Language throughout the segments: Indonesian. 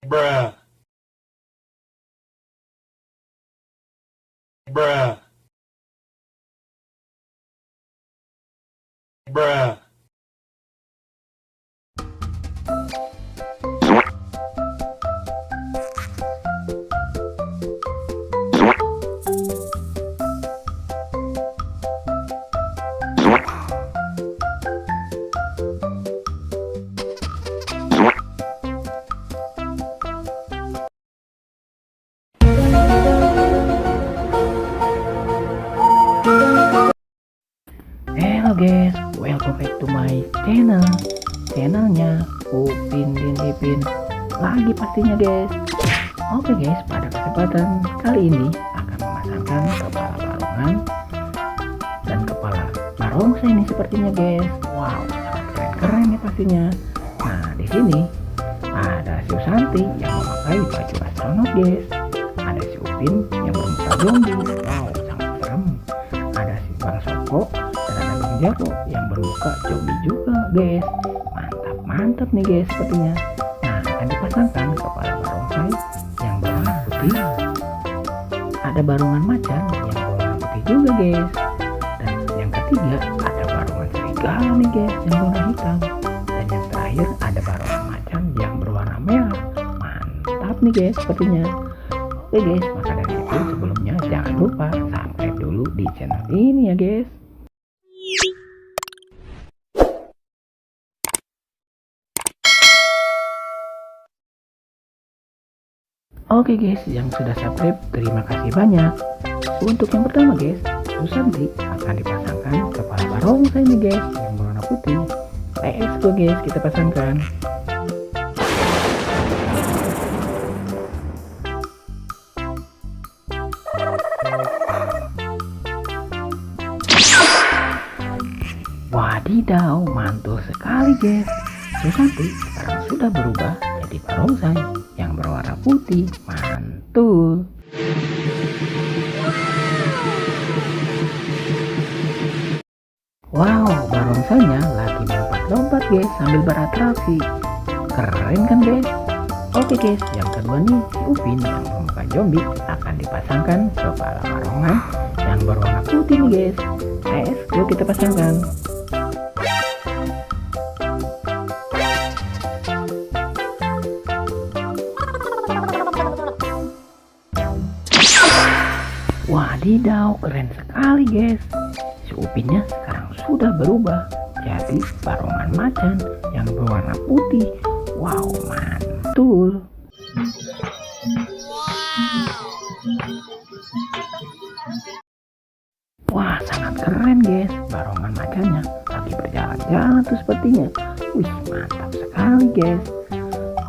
Bruh. Bruh. Bruh. Hello guys, welcome back to my channelnya Upin Din Ipin lagi pastinya guys. Oke guys, pada kesempatan kali ini akan memasangkan kepala barongan dan kepala barongsai ini sepertinya guys. Wow, sangat keren ya pastinya. Nah di sini ada si Usanti yang memakai baju astronot guys. Ada si Upin yang bermuka zombie. Wow, sangat serem. Ada si Bang Soko Jago yang bermuka zombie juga guys. Mantap nih guys sepertinya. Nah akan dipasangkan kepala barongsai yang berwarna putih. Ada barongan macan yang berwarna putih juga guys. Dan yang ketiga ada barongan serigala nih guys yang berwarna hitam. Dan yang terakhir ada barongan macan yang berwarna merah. Mantap nih guys sepertinya. Oke guys, maka dari itu sebelumnya jangan lupa subscribe dulu di channel ini ya guys. Oke guys, yang sudah subscribe terima kasih banyak. Untuk yang pertama guys, Usanti akan dipasangkan kepala barongsai nih guys yang berwarna putih. Let's go guys, kita pasangkan. Wadidaw, mantul sekali guys. Usanti sekarang sudah berubah jadi barongsai yang berwarna putih. Mantul. Wow, barongsainya lagi lompat-lompat guys sambil beratraksi. Keren kan guys? Oke guys, yang kedua nih si Upin yang bermuka zombie akan dipasangkan kepala barongan yang berwarna putih nih guys. Let's go, kita pasangkan. Wadidaw, keren sekali guys. Si Upinnya sekarang sudah berubah jadi barongan macan yang berwarna putih. Wow, mantul. Wah, sangat keren guys. Barongan macannya lagi berjalan-jalan tuh sepertinya. Wih, mantap sekali guys.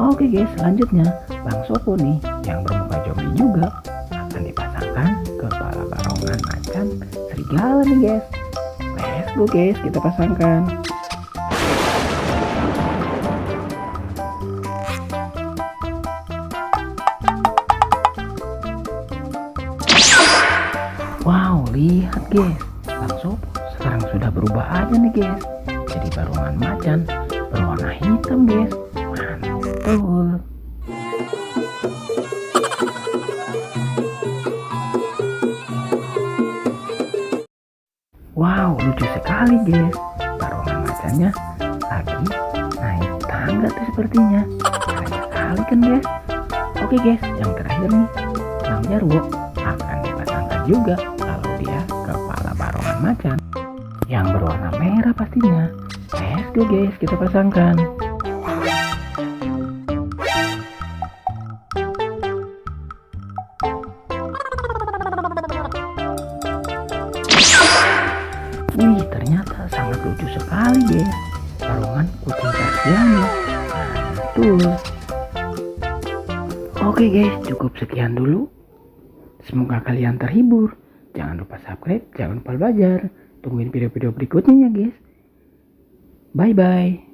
Oke guys, selanjutnya Bang Soko nih yang bermuka zombie juga akan dipasangkan kepala barongan macan serigala nih guys. Let's go guys, kita pasangkan. Wow, lihat guys, Bang Sopo sekarang sudah berubah aja nih guys jadi barongan macan berwarna hitam guys. Mantul. Wow, lucu sekali guys. Barongan macannya lagi naik tangga tuh sepertinya. Keren sekali kan guys. Oke guys, yang terakhir nih Bang Jarwo akan dipasangkan juga kalau dia kepala barongan macan yang berwarna merah pastinya. Let's go guys, kita pasangkan. Wih, ternyata sangat lucu sekali guys. Barongan kucing kasihannya. Mantul. Oke guys, cukup sekian dulu. Semoga kalian terhibur. Jangan lupa subscribe, jangan lupa belajar. Tungguin video-video berikutnya ya guys. Bye bye.